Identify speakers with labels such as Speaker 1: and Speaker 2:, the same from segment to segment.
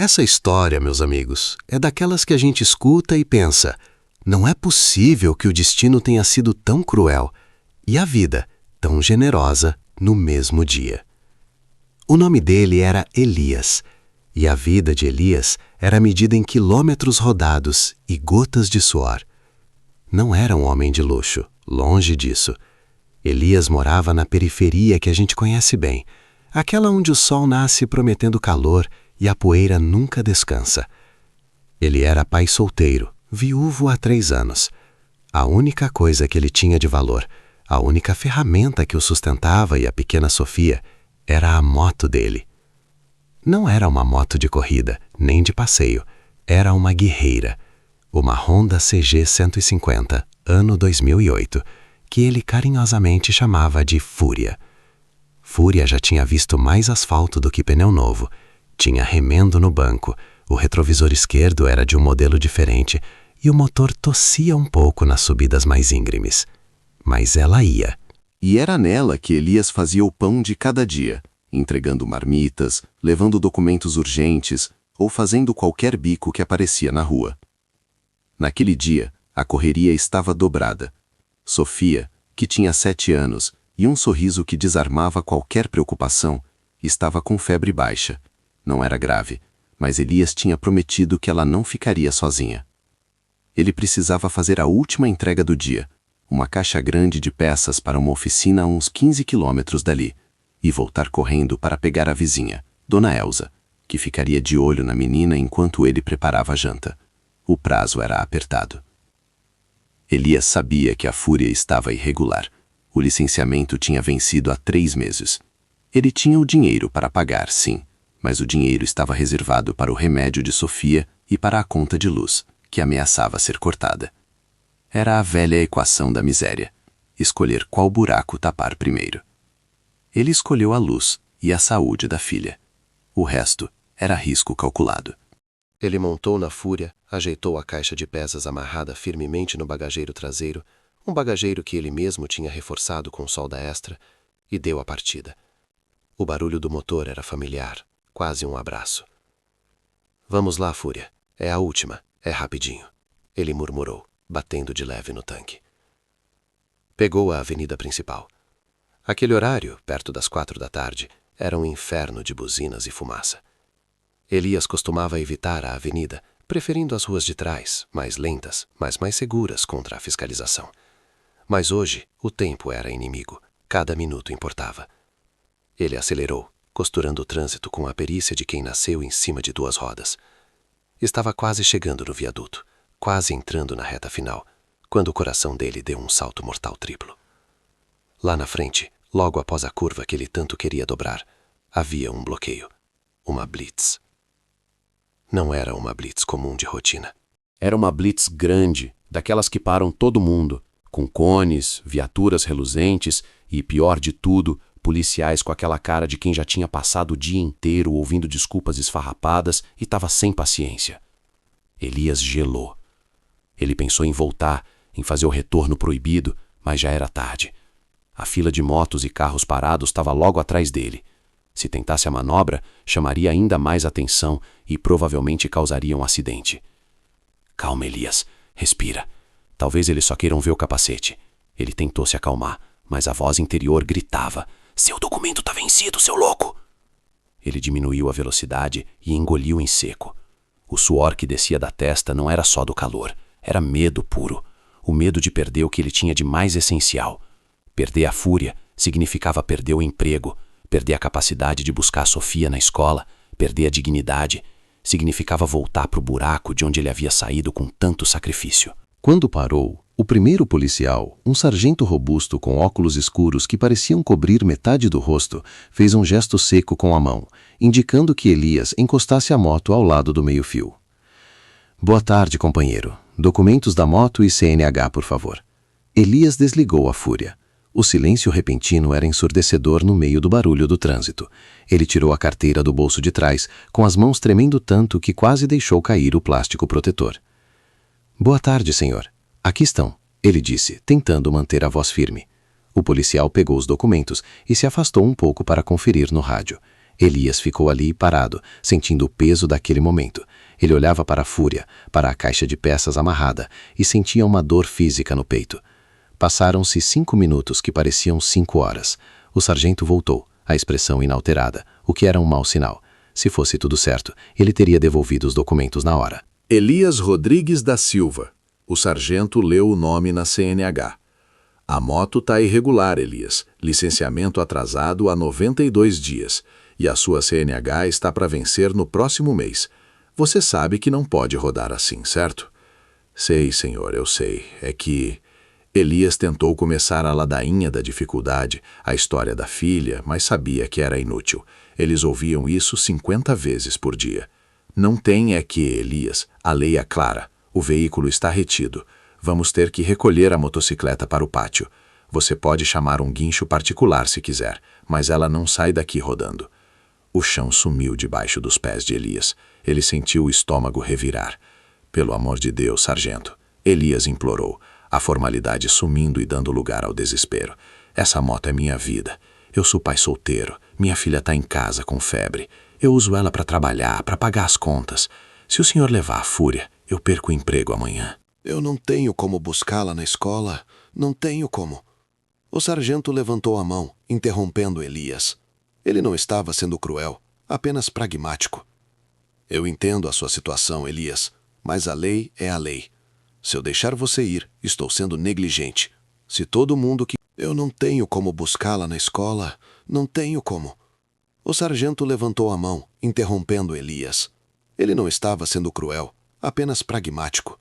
Speaker 1: Essa história, meus amigos, é daquelas que a gente escuta e pensa: não é possível que o destino tenha sido tão cruel e a vida tão generosa no mesmo dia. O nome dele era Elias, e a vida de Elias era medida em quilômetros rodados e gotas de suor. Não era um homem de luxo, longe disso. Elias morava na periferia que a gente conhece bem, aquela onde o sol nasce prometendo calor e a poeira nunca descansa. Ele era pai solteiro, viúvo há 3 anos. A única coisa que ele tinha de valor, a única ferramenta que o sustentava e a pequena Sofia, era a moto dele. Não era uma moto de corrida, nem de passeio. Era uma guerreira, uma Honda CG 150, ano 2008, que ele carinhosamente chamava de Fúria. Fúria já tinha visto mais asfalto do que pneu novo. Tinha remendo no banco, o retrovisor esquerdo era de um modelo diferente e o motor tossia um pouco nas subidas mais íngremes. Mas ela ia.
Speaker 2: E era nela que Elias fazia o pão de cada dia, entregando marmitas, levando documentos urgentes ou fazendo qualquer bico que aparecia na rua. Naquele dia, a correria estava dobrada. Sofia, que tinha 7 anos e um sorriso que desarmava qualquer preocupação, estava com febre baixa. Não era grave, mas Elias tinha prometido que ela não ficaria sozinha. Ele precisava fazer a última entrega do dia, uma caixa grande de peças para uma oficina a uns 15 quilômetros dali, e voltar correndo para pegar a vizinha, Dona Elza, que ficaria de olho na menina enquanto ele preparava a janta. O prazo era apertado. Elias sabia que a Fúria estava irregular. O licenciamento tinha vencido há 3 meses. Ele tinha o dinheiro para pagar, sim, mas o dinheiro estava reservado para o remédio de Sofia e para a conta de luz, que ameaçava ser cortada. Era a velha equação da miséria: escolher qual buraco tapar primeiro. Ele escolheu a luz e a saúde da filha. O resto era risco calculado.
Speaker 1: Ele montou na Fúria, ajeitou a caixa de peças amarrada firmemente no bagageiro traseiro, um bagageiro que ele mesmo tinha reforçado com solda extra, e deu a partida. O barulho do motor era familiar, quase um abraço. "Vamos lá, Fúria. É a última. É rapidinho", ele murmurou, batendo de leve no tanque. Pegou a avenida principal. Aquele horário, perto das 4 da tarde, era um inferno de buzinas e fumaça. Elias costumava evitar a avenida, preferindo as ruas de trás, mais lentas, mas mais seguras contra a fiscalização. Mas hoje, o tempo era inimigo. Cada minuto importava. Ele acelerou, costurando o trânsito com a perícia de quem nasceu em cima de 2 rodas. Estava quase chegando no viaduto, quase entrando na reta final, quando o coração dele deu um salto mortal triplo. Lá na frente, logo após a curva que ele tanto queria dobrar, havia um bloqueio. Uma blitz. Não era uma blitz comum de rotina.
Speaker 3: Era uma blitz grande, daquelas que param todo mundo, com cones, viaturas reluzentes e, pior de tudo, policiais com aquela cara de quem já tinha passado o dia inteiro ouvindo desculpas esfarrapadas e estava sem paciência. Elias gelou. Ele pensou em voltar, em fazer o retorno proibido, mas já era tarde. A fila de motos e carros parados estava logo atrás dele. Se tentasse a manobra, chamaria ainda mais atenção e provavelmente causaria um acidente. "Calma, Elias. Respira. Talvez eles só queiram ver o capacete." Ele tentou se acalmar, mas a voz interior gritava: "Seu documento tá vencido, seu louco!" Ele diminuiu a velocidade e engoliu em seco. O suor que descia da testa não era só do calor, era medo puro. O medo de perder o que ele tinha de mais essencial. Perder a Fúria significava perder o emprego, perder a capacidade de buscar a Sofia na escola, perder a dignidade. Significava voltar para o buraco de onde ele havia saído com tanto sacrifício.
Speaker 4: Quando parou, o primeiro policial, um sargento robusto com óculos escuros que pareciam cobrir metade do rosto, fez um gesto seco com a mão, indicando que Elias encostasse a moto ao lado do meio-fio. "Boa tarde, companheiro. Documentos da moto e CNH, por favor." Elias desligou a Fúria. O silêncio repentino era ensurdecedor no meio do barulho do trânsito. Ele tirou a carteira do bolso de trás, com as mãos tremendo tanto que quase deixou cair o plástico protetor. "Boa tarde, senhor. Aqui estão", ele disse, tentando manter a voz firme. O policial pegou os documentos e se afastou um pouco para conferir no rádio. Elias ficou ali parado, sentindo o peso daquele momento. Ele olhava para a fúria, para a caixa de peças amarrada, e sentia uma dor física no peito. Passaram-se 5 minutos que pareciam 5 horas. O sargento voltou, a expressão inalterada, o que era um mau sinal. Se fosse tudo certo, ele teria devolvido os documentos na hora.
Speaker 5: Elias Rodrigues da Silva. O sargento leu o nome na CNH. A moto tá irregular, Elias. Licenciamento atrasado há 92 dias. E a sua CNH está para vencer no próximo mês. Você sabe que não pode rodar assim, certo? Sei, senhor, eu sei. É que... Elias tentou começar a ladainha da dificuldade, a história da filha, mas sabia que era inútil. Eles ouviam isso 50 vezes por dia. Não tem é que, Elias, a lei é clara. O veículo está retido. Vamos ter que recolher a motocicleta para o pátio. Você pode chamar um guincho particular se quiser, mas ela não sai daqui rodando. O chão sumiu debaixo dos pés de Elias. Ele sentiu o estômago revirar. Pelo amor de Deus, sargento. Elias implorou, a formalidade sumindo e dando lugar ao desespero. Essa moto é minha vida. Eu sou pai solteiro. Minha filha está em casa com febre. Eu uso ela para trabalhar, para pagar as contas. Se o senhor levar a fúria, eu perco o emprego amanhã.
Speaker 2: Eu não tenho como buscá-la na escola. Não tenho como. O sargento levantou a mão, interrompendo Elias. Ele não estava sendo cruel, apenas pragmático. Eu entendo a sua situação, Elias, mas a lei é a lei. Se eu deixar você ir, estou sendo negligente. Se todo mundo que... Eu não tenho como buscá-la na escola. Não tenho como. O sargento levantou a mão, interrompendo Elias. Ele não estava sendo cruel, apenas pragmático.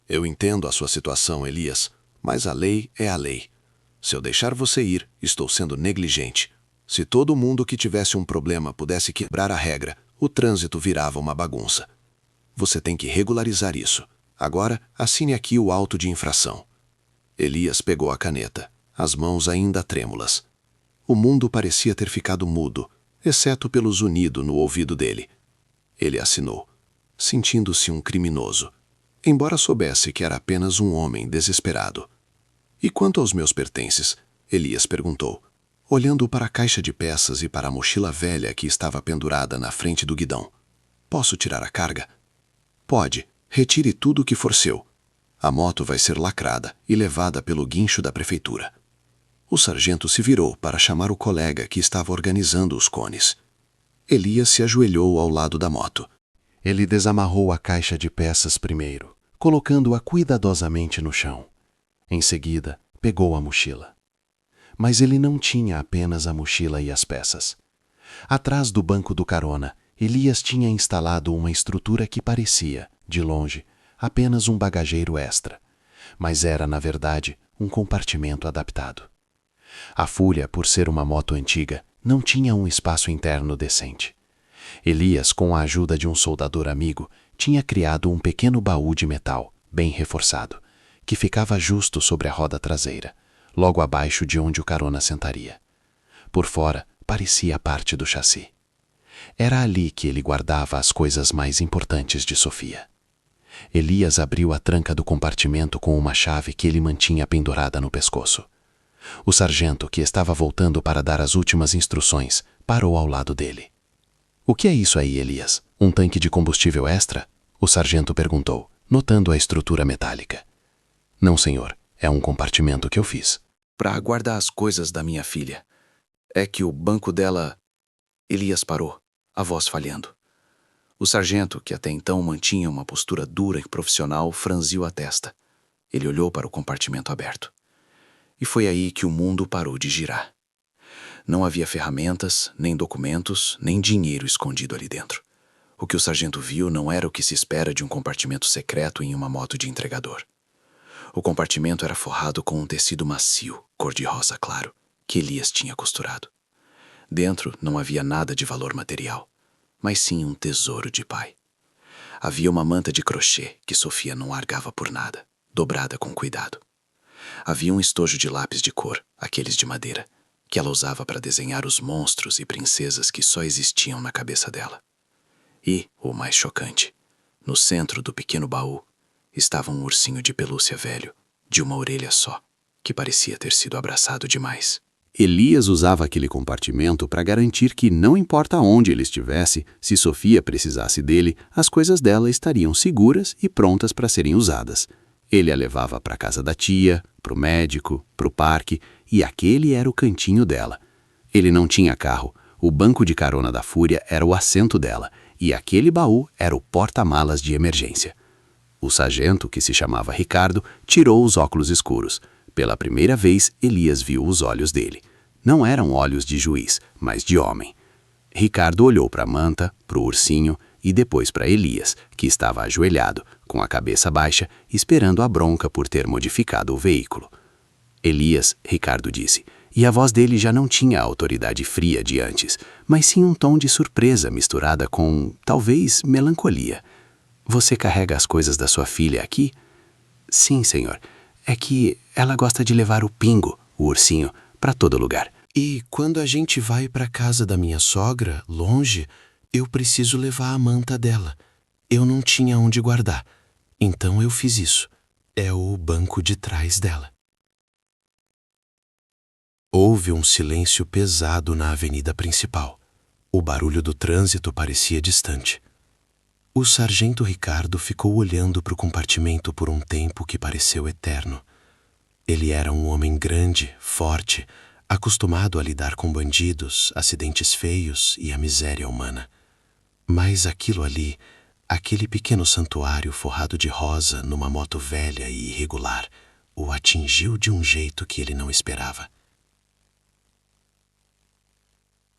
Speaker 2: Eu entendo a sua situação, Elias, mas a lei é a lei. Se eu deixar você ir, estou sendo negligente. Se todo mundo que tivesse um problema pudesse quebrar a regra, o trânsito virava uma bagunça. Você tem que regularizar isso. Agora, assine aqui o auto de infração. Elias pegou a caneta, as mãos ainda trêmulas. O mundo parecia ter ficado mudo, exceto pelo zunido no ouvido dele. Ele assinou, sentindo-se um criminoso, embora soubesse que era apenas um homem desesperado. E quanto aos meus pertences? Elias perguntou, olhando para a caixa de peças e para a mochila velha que estava pendurada na frente do guidão. Posso tirar a carga? Pode. Retire tudo o que for seu. A moto vai ser lacrada e levada pelo guincho da prefeitura. O sargento se virou para chamar o colega que estava organizando os cones. Elias se ajoelhou ao lado da moto.
Speaker 1: Ele desamarrou a caixa de peças primeiro, colocando-a cuidadosamente no chão. Em seguida, pegou a mochila. Mas ele não tinha apenas a mochila e as peças. Atrás do banco do carona, Elias tinha instalado uma estrutura que parecia, de longe, apenas um bagageiro extra, mas era, na verdade, um compartimento adaptado. A Fúria, por ser uma moto antiga, não tinha um espaço interno decente. Elias, com a ajuda de um soldador amigo, tinha criado um pequeno baú de metal, bem reforçado, que ficava justo sobre a roda traseira, logo abaixo de onde o carona sentaria. Por fora, parecia parte do chassi. Era ali que ele guardava as coisas mais importantes de Sofia. Elias abriu a tranca do compartimento com uma chave que ele mantinha pendurada no pescoço. O sargento, que estava voltando para dar as últimas instruções, parou ao lado dele. "O que é isso aí, Elias? Um tanque de combustível extra?" O sargento perguntou, notando a estrutura metálica. "Não, senhor. É um compartimento que eu fiz."
Speaker 6: "Para guardar as coisas da minha filha. É que o banco dela..." Elias parou, a voz falhando. O sargento, que até então mantinha uma postura dura e profissional, franziu a testa. Ele olhou para o compartimento aberto. E foi aí que o mundo parou de girar. Não havia ferramentas, nem documentos, nem dinheiro escondido ali dentro. O que o sargento viu não era o que se espera de um compartimento secreto em uma moto de entregador. O compartimento era forrado com um tecido macio, cor-de-rosa claro, que Elias tinha costurado. Dentro não havia nada de valor material, mas sim um tesouro de pai. Havia uma manta de crochê que Sofia não largava por nada, dobrada com cuidado. Havia um estojo de lápis de cor, aqueles de madeira, que ela usava para desenhar os monstros e princesas que só existiam na cabeça dela. E, o mais chocante, no centro do pequeno baú, estava um ursinho de pelúcia velho, de uma orelha só, que parecia ter sido abraçado demais.
Speaker 3: Elias usava aquele compartimento para garantir que, não importa onde ele estivesse, se Sofia precisasse dele, as coisas dela estariam seguras e prontas para serem usadas. Ele a levava para a casa da tia, para o médico, para o parque, e aquele era o cantinho dela. Ele não tinha carro, o banco de carona da Fúria era o assento dela, e aquele baú era o porta-malas de emergência. O sargento, que se chamava Ricardo, tirou os óculos escuros. Pela primeira vez, Elias viu os olhos dele. Não eram olhos de juiz, mas de homem. Ricardo olhou para Manta, para o ursinho e depois para Elias, que estava ajoelhado, com a cabeça baixa, esperando a bronca por ter modificado o veículo. Elias, Ricardo disse, e a voz dele já não tinha a autoridade fria de antes, mas sim um tom de surpresa misturada com, talvez, melancolia. Você carrega as coisas da sua filha aqui? Sim, senhor. É que ela gosta de levar o Pingo, o ursinho, para todo lugar. E quando a gente vai para a casa da minha sogra, longe, eu preciso levar a manta dela. Eu não tinha onde guardar. Então eu fiz isso. É o banco de trás dela. Houve um silêncio pesado na avenida principal. O barulho do trânsito parecia distante. O sargento Ricardo ficou olhando para o compartimento por um tempo que pareceu eterno. Ele era um homem grande, forte, acostumado a lidar com bandidos, acidentes feios e a miséria humana. Mas aquilo ali, aquele pequeno santuário forrado de rosa numa moto velha e irregular, o atingiu de um jeito que ele não esperava.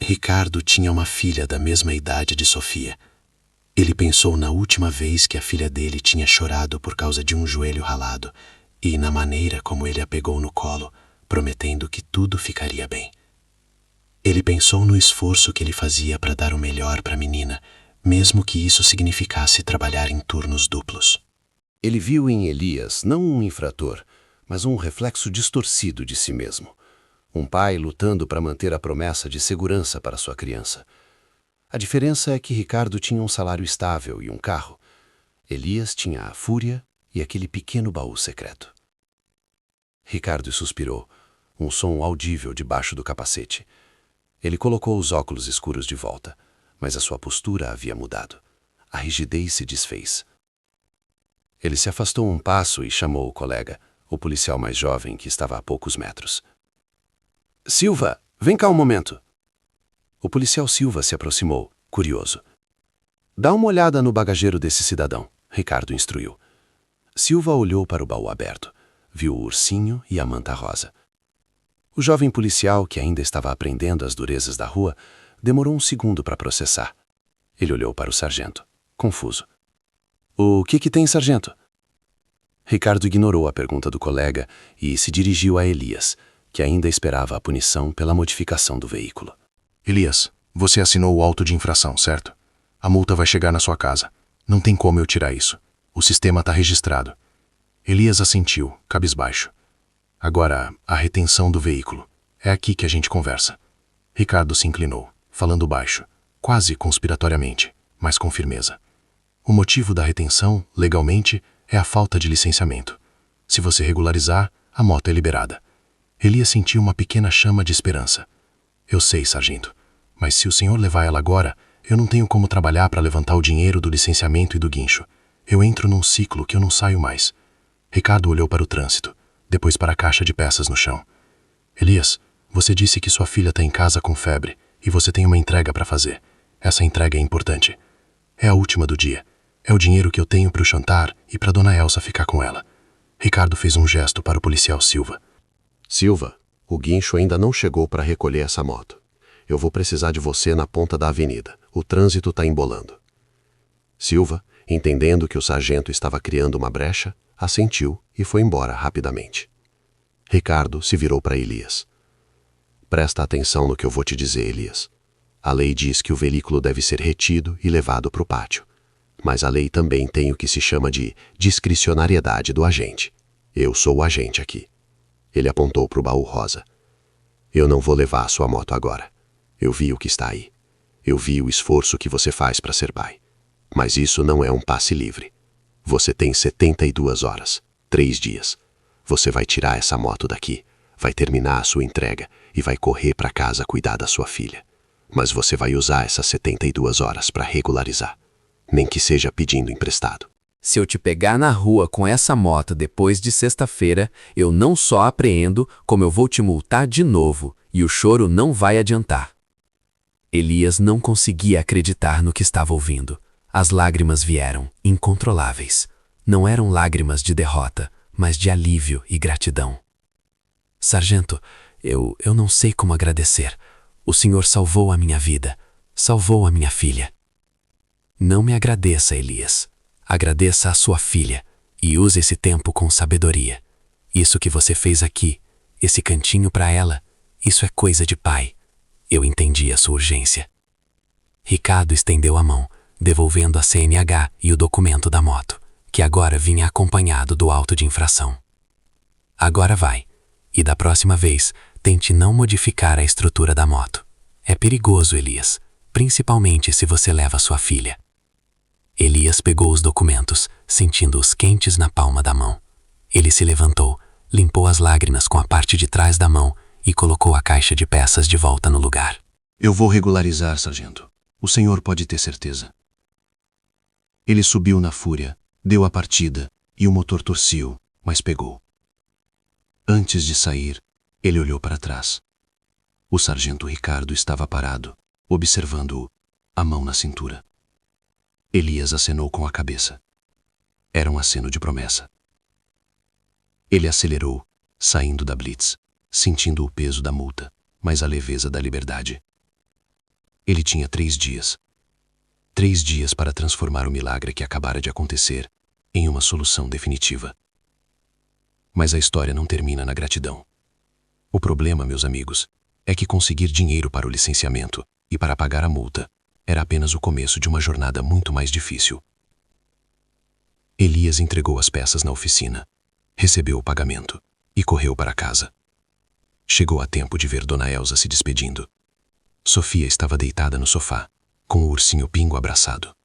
Speaker 3: Ricardo tinha uma filha da mesma idade de Sofia. Ele pensou na última vez que a filha dele tinha chorado por causa de um joelho ralado e na maneira como ele a pegou no colo, prometendo que tudo ficaria bem. Ele pensou no esforço que ele fazia para dar o melhor para a menina, mesmo que isso significasse trabalhar em turnos duplos.
Speaker 4: Ele viu em Elias não um infrator, mas um reflexo distorcido de si mesmo. Um pai lutando para manter a promessa de segurança para sua criança. A diferença é que Ricardo tinha um salário estável e um carro. Elias tinha a Fúria e aquele pequeno baú secreto. Ricardo suspirou, um som audível debaixo do capacete. Ele colocou os óculos escuros de volta, mas a sua postura havia mudado. A rigidez se desfez. Ele se afastou um passo e chamou o colega, o policial mais jovem que estava a poucos metros. Silva, vem cá um momento. O policial Silva se aproximou, curioso. Dá uma olhada no bagageiro desse cidadão, Ricardo instruiu. Silva olhou para o baú aberto, viu o ursinho e a manta rosa. O jovem policial, que ainda estava aprendendo as durezas da rua, demorou um segundo para processar. Ele olhou para o sargento, confuso. O que tem, sargento? Ricardo ignorou a pergunta do colega e se dirigiu a Elias, que ainda esperava a punição pela modificação do veículo.
Speaker 5: Elias, você assinou o auto de infração, certo? A multa vai chegar na sua casa. Não tem como eu tirar isso. O sistema está registrado. Elias assentiu, cabisbaixo. Agora, a retenção do veículo. É aqui que a gente conversa. Ricardo se inclinou, falando baixo, quase conspiratoriamente, mas com firmeza. O motivo da retenção, legalmente, é a falta de licenciamento. Se você regularizar, a moto é liberada. Elias sentiu uma pequena chama de esperança. Eu sei, sargento, mas se o senhor levar ela agora, eu não tenho como trabalhar para levantar o dinheiro do licenciamento e do guincho. Eu entro num ciclo que eu não saio mais. Ricardo olhou para o trânsito, depois para a caixa de peças no chão. Elias, você disse que sua filha está em casa com febre e você tem uma entrega para fazer. Essa entrega é importante. É a última do dia. É o dinheiro que eu tenho para o jantar e para Dona Elsa ficar com ela. Ricardo fez um gesto para o policial Silva.
Speaker 2: Silva, o guincho ainda não chegou para recolher essa moto. Eu vou precisar de você na ponta da avenida. O trânsito está embolando. Silva, entendendo que o sargento estava criando uma brecha, assentiu e foi embora rapidamente. Ricardo se virou para Elias. Presta atenção no que eu vou te dizer, Elias. A lei diz que o veículo deve ser retido e levado para o pátio. Mas a lei também tem o que se chama de discricionariedade do agente. Eu sou o agente aqui. Ele apontou para o baú rosa. Eu não vou levar a sua moto agora. Eu vi o que está aí. Eu vi o esforço que você faz para ser pai. Mas isso não é um passe livre. Você tem 72 horas, 3 dias. Você vai tirar essa moto daqui.
Speaker 1: vai terminar a sua entrega e vai correr para casa cuidar da sua filha. Mas você vai usar essas 72 horas para regularizar, nem que seja pedindo emprestado.
Speaker 7: Se eu te pegar na rua com essa moto depois de sexta-feira, eu não só apreendo, como eu vou te multar de novo, e o choro não vai adiantar. Elias não conseguia acreditar no que estava ouvindo. As lágrimas vieram, incontroláveis. Não eram lágrimas de derrota, mas de alívio e gratidão. Sargento, eu não sei como agradecer. O senhor salvou a minha vida, salvou a minha filha. Não me agradeça, Elias. Agradeça a sua filha e use esse tempo com sabedoria. Isso que você fez aqui, esse cantinho para ela, isso é coisa de pai. Eu entendi a sua urgência. Ricardo estendeu a mão, devolvendo a CNH e o documento da moto, que agora vinha acompanhado do auto de infração. Agora vai, e da próxima vez, tente não modificar a estrutura da moto. É perigoso, Elias, principalmente se você leva sua filha. Elias pegou os documentos, sentindo-os quentes na palma da mão. Ele se levantou, limpou as lágrimas com a parte de trás da mão e colocou a caixa de peças de volta no lugar.
Speaker 4: Eu vou regularizar, sargento. O senhor pode ter certeza. Ele subiu na fúria, deu a partida e o motor torciu, mas pegou. Antes de sair, ele olhou para trás. O sargento Ricardo estava parado, observando-o, a mão na cintura. Elias acenou com a cabeça. Era um aceno de promessa. Ele acelerou, saindo da blitz, sentindo o peso da multa, mas a leveza da liberdade. Ele tinha 3 dias. 3 dias para transformar o milagre que acabara de acontecer em uma solução definitiva. Mas a história não termina na gratidão. O problema, meus amigos, é que conseguir dinheiro para o licenciamento e para pagar a multa era apenas o começo de uma jornada muito mais difícil. Elias entregou as peças na oficina, recebeu o pagamento e correu para casa. Chegou a tempo de ver Dona Elsa se despedindo. Sofia estava deitada no sofá, com o ursinho Pingo abraçado.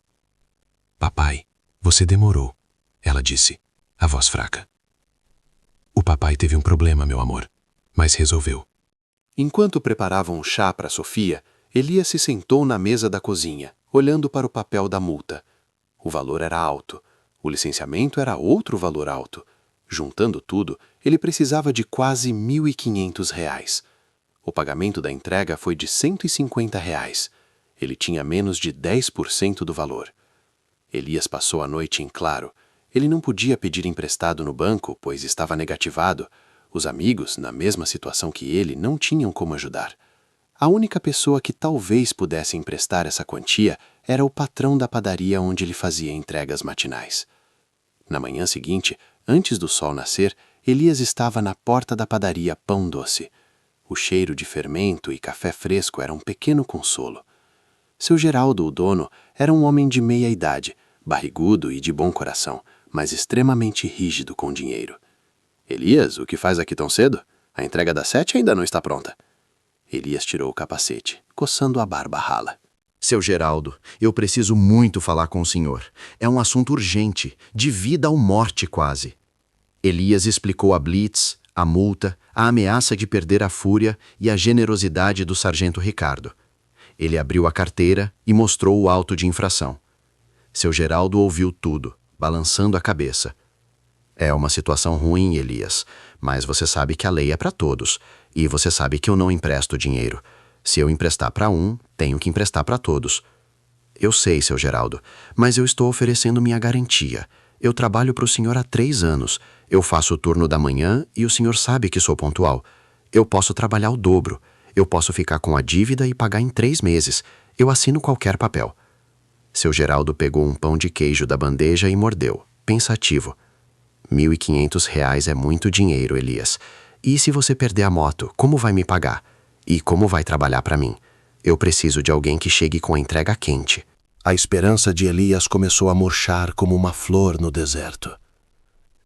Speaker 4: Papai, você demorou, ela disse, a voz fraca. O papai teve um problema, meu amor, mas resolveu.
Speaker 6: Enquanto preparavam um chá para Sofia, Elias se sentou na mesa da cozinha, olhando para o papel da multa. O valor era alto. O licenciamento era outro valor alto. Juntando tudo, ele precisava de quase R$ 1.500. O pagamento da entrega foi de R$ 150. Ele tinha menos de 10% do valor. Elias passou a noite em claro. Ele não podia pedir emprestado no banco, pois estava negativado. Os amigos, na mesma situação que ele, não tinham como ajudar. A única pessoa que talvez pudesse emprestar essa quantia era o patrão da padaria onde ele fazia entregas matinais. Na manhã seguinte, antes do sol nascer, Elias estava na porta da padaria Pão Doce. O cheiro de fermento e café fresco era um pequeno consolo. Seu Geraldo, o dono, era um homem de meia idade, barrigudo e de bom coração, mas extremamente rígido com dinheiro. Elias, o que faz aqui tão cedo? A entrega das 7 ainda não está pronta. Elias tirou o capacete, coçando a barba rala.
Speaker 3: Seu Geraldo, eu preciso muito falar com o senhor. É um assunto urgente, de vida ou morte quase. Elias explicou a blitz, a multa, a ameaça de perder a fúria e a generosidade do sargento Ricardo. Ele abriu a carteira e mostrou o auto de infração. Seu Geraldo ouviu tudo, balançando a cabeça. É uma situação ruim, Elias, mas você sabe que a lei é para todos, e você sabe que eu não empresto dinheiro. Se eu emprestar para um, tenho que emprestar para todos. Eu sei, seu Geraldo, mas eu estou oferecendo minha garantia. Eu trabalho para o senhor há 3 anos. Eu faço o turno da manhã e o senhor sabe que sou pontual. Eu posso trabalhar o dobro. Eu posso ficar com a dívida e pagar em 3 meses. Eu assino qualquer papel. Seu Geraldo pegou um pão de queijo da bandeja e mordeu, pensativo. R$ 1.500 é muito dinheiro, Elias. E se você perder a moto, como vai me pagar? E como vai trabalhar para mim? Eu preciso de alguém que chegue com a entrega quente.
Speaker 1: A esperança de Elias começou a murchar como uma flor no deserto.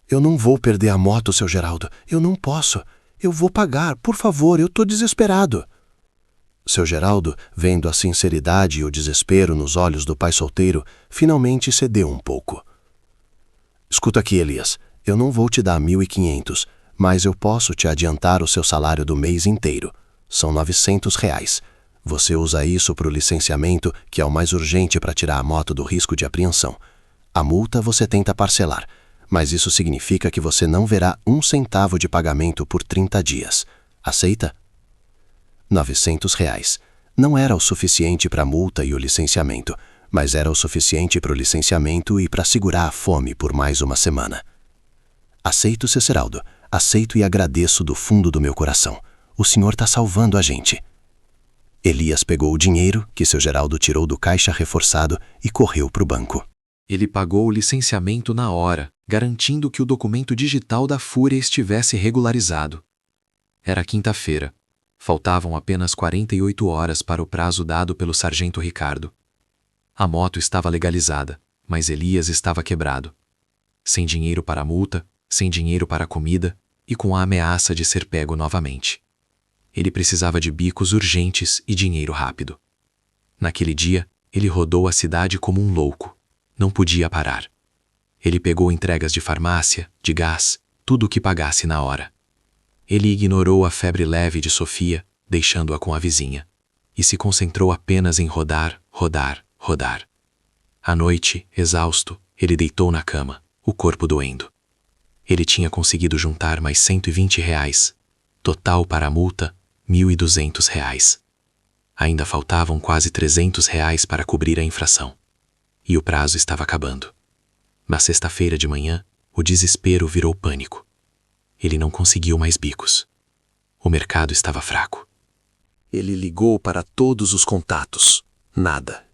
Speaker 1: Eu não vou perder a moto, seu Geraldo. Eu não posso. Eu vou pagar, por favor, eu estou desesperado. Seu Geraldo, vendo a sinceridade e o desespero nos olhos do pai solteiro, finalmente cedeu um pouco. Escuta aqui, Elias. Eu não vou te dar 1.500, Mas eu posso te adiantar o seu salário do mês inteiro. São R$ 900. Você usa isso para o licenciamento, que é o mais urgente para tirar a moto do risco de apreensão. A multa você tenta parcelar, mas isso significa que você não verá um centavo de pagamento por 30 dias. Aceita? R$ 900. Não era o suficiente para a multa e o licenciamento, mas era o suficiente para o licenciamento e para segurar a fome por mais uma semana. Aceito, Seu Geraldo. Aceito e agradeço do fundo do meu coração. O senhor está salvando a gente. Elias pegou o dinheiro que Seu Geraldo tirou do caixa reforçado e correu para o banco.
Speaker 8: Ele pagou o licenciamento na hora, garantindo que o documento digital da Fúria estivesse regularizado. Era quinta-feira. Faltavam apenas 48 horas para o prazo dado pelo sargento Ricardo. A moto estava legalizada, mas Elias estava quebrado. Sem dinheiro para a multa, sem dinheiro para a comida e com a ameaça de ser pego novamente. Ele precisava de bicos urgentes e dinheiro rápido. Naquele dia, ele rodou a cidade como um louco. Não podia parar. Ele pegou entregas de farmácia, de gás, tudo o que pagasse na hora. Ele ignorou a febre leve de Sofia, deixando-a com a vizinha, e se concentrou apenas em rodar, rodar, rodar. À noite, exausto, ele deitou na cama, o corpo doendo. Ele tinha conseguido juntar mais R$ 120. Total para a multa, R$ 1.200. Ainda faltavam quase R$ 300 para cobrir a infração. E o prazo estava acabando. Na sexta-feira de manhã, o desespero virou pânico. Ele não conseguiu mais bicos. O mercado estava fraco.
Speaker 9: Ele ligou para todos os contatos. Nada.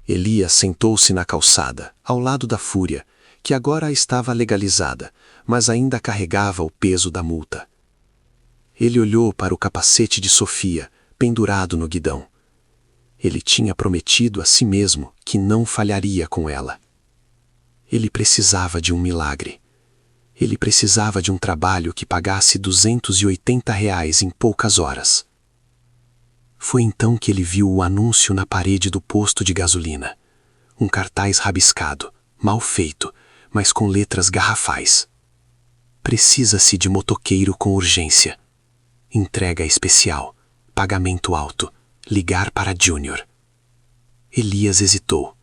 Speaker 9: Elias sentou-se na calçada, ao lado da Fúria, que agora estava legalizada, mas ainda carregava o peso da multa. Ele olhou para o capacete de Sofia, pendurado no guidão. Ele tinha prometido a si mesmo que não falharia com ela. Ele precisava de um milagre. Ele precisava de um trabalho que pagasse R$ 280 em poucas horas. Foi então que ele viu o anúncio na parede do posto de gasolina. Um cartaz rabiscado, mal feito, mas com letras garrafais. Precisa-se de motoqueiro com urgência. Entrega especial, pagamento alto, ligar para Júnior. Elias hesitou.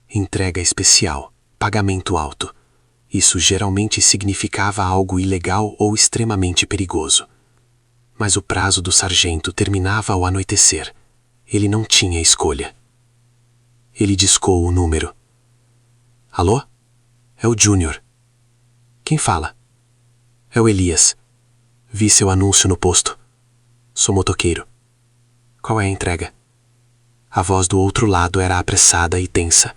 Speaker 9: Entrega especial, pagamento alto. Isso geralmente significava algo ilegal ou extremamente perigoso. Mas o prazo do sargento terminava ao anoitecer. Ele não tinha escolha. Ele discou o número. Alô? É o Júnior. Quem fala? É o Elias. Vi seu anúncio no posto. Sou motoqueiro. Qual é a entrega? A voz do outro lado era apressada e tensa.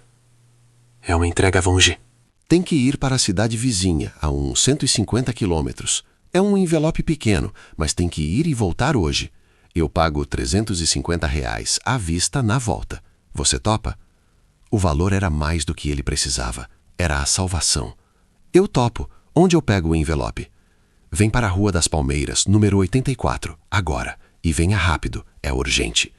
Speaker 9: É uma entrega longe.
Speaker 1: Tem que ir para a cidade vizinha, a uns 150 quilômetros. É um envelope pequeno, mas tem que ir e voltar hoje. Eu pago R$ 350 à vista na volta. Você topa? O valor era mais do que ele precisava. Era a salvação. Eu topo. Onde eu pego o envelope? Vem para a Rua das Palmeiras, número 84, agora. E venha rápido, é urgente.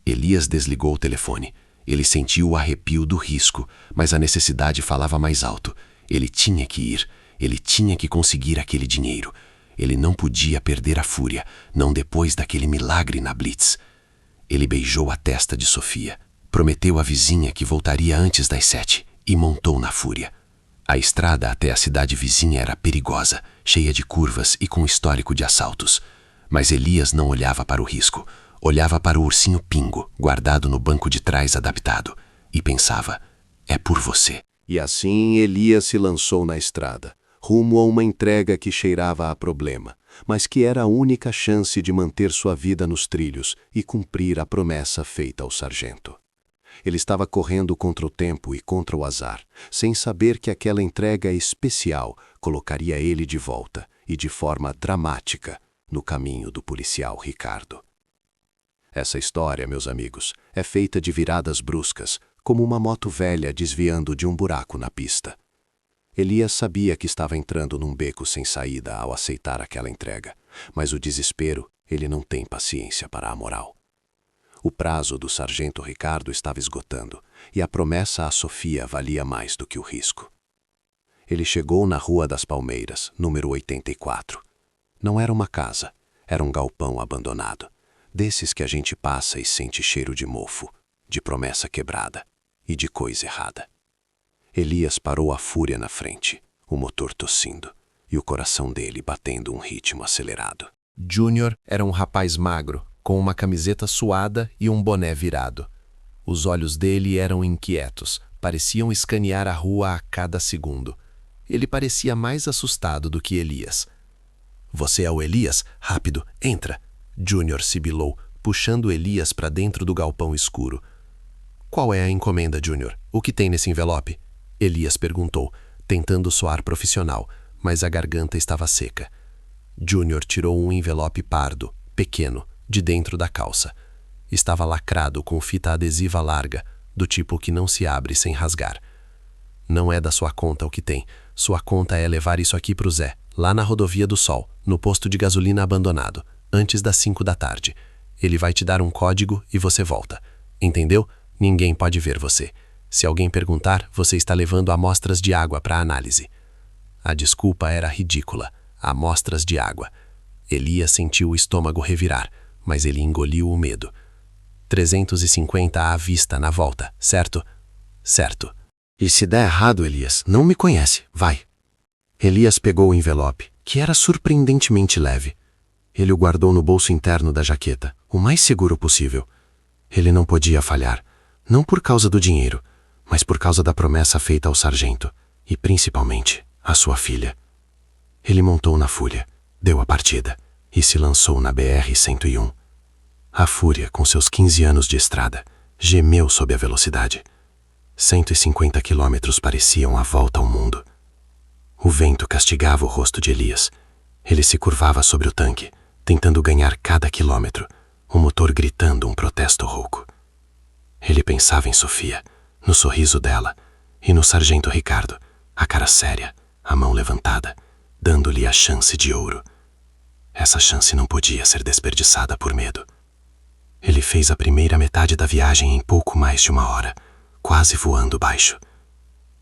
Speaker 1: Elias desligou o telefone. Ele sentiu o arrepio do risco, mas a necessidade falava mais alto. Ele tinha que ir. Ele tinha que conseguir aquele dinheiro. Ele não podia perder a Fúria, não depois daquele milagre na Blitz. Ele beijou a testa de Sofia, prometeu à vizinha que voltaria antes das 7 e montou na Fúria. A estrada até a cidade vizinha era perigosa, cheia de curvas e com histórico de assaltos. Mas Elias não olhava para o risco. Olhava para o ursinho Pingo, guardado no banco de trás adaptado, e pensava, é por você.
Speaker 2: E assim Elias se lançou na estrada, rumo a uma entrega que cheirava a problema, mas que era a única chance de manter sua vida nos trilhos e cumprir a promessa feita ao sargento. Ele estava correndo contra o tempo e contra o azar, sem saber que aquela entrega especial colocaria ele de volta, e de forma dramática, no caminho do policial Ricardo. Essa história, meus amigos, é feita de viradas bruscas, como uma moto velha desviando de um buraco na pista. Elias sabia que estava entrando num beco sem saída ao aceitar aquela entrega, mas o desespero, ele não tem paciência para a moral. O prazo do sargento Ricardo estava esgotando, e a promessa a Sofia valia mais do que o risco. Ele chegou na Rua das Palmeiras, número 84,
Speaker 1: Não era uma casa, era um galpão abandonado, desses que a gente passa e sente cheiro de mofo, de promessa quebrada e de coisa errada. Elias parou a fúria na frente, o motor tossindo e o coração dele batendo um ritmo acelerado.
Speaker 3: Júnior era um rapaz magro, com uma camiseta suada e um boné virado. Os olhos dele eram inquietos, pareciam escanear a rua a cada segundo. Ele parecia mais assustado do que Elias. "Você é o Elias? Rápido, entra!" Júnior sibilou, puxando Elias para dentro do galpão escuro. "Qual é a encomenda, Júnior? O que tem nesse envelope?" Elias perguntou, tentando soar profissional, mas a garganta estava seca. Júnior tirou um envelope pardo, pequeno, de dentro da calça. Estava lacrado com fita adesiva larga, do tipo que não se abre sem rasgar. "Não é da sua conta o que tem. Sua conta é levar isso aqui pro Zé, lá na Rodovia do Sol, no posto de gasolina abandonado, antes das 5 da tarde. Ele vai te dar um código e você volta. Entendeu? Ninguém pode ver você. Se alguém perguntar, você está levando amostras de água para análise." A desculpa era ridícula. Amostras de água. Elias sentiu o estômago revirar, mas ele engoliu o medo. 350 à vista na volta, certo? Certo.
Speaker 1: "E se der errado, Elias, não me conhece, vai." Elias pegou o envelope, que era surpreendentemente leve. Ele o guardou no bolso interno da jaqueta, o mais seguro possível. Ele não podia falhar, não por causa do dinheiro, mas por causa da promessa feita ao sargento, e principalmente à sua filha. Ele montou na Fúria, deu a partida e se lançou na BR-101. A Fúria, com seus 15 anos de estrada, gemeu sob a velocidade. 150 quilômetros pareciam a volta ao mundo. O vento castigava o rosto de Elias. Ele se curvava sobre o tanque, tentando ganhar cada quilômetro, o motor gritando um protesto rouco. Ele pensava em Sofia, no sorriso dela, e no sargento Ricardo, a cara séria, a mão levantada, dando-lhe a chance de ouro. Essa chance não podia ser desperdiçada por medo. Ele fez a primeira metade da viagem em pouco mais de 1 hora, quase voando baixo.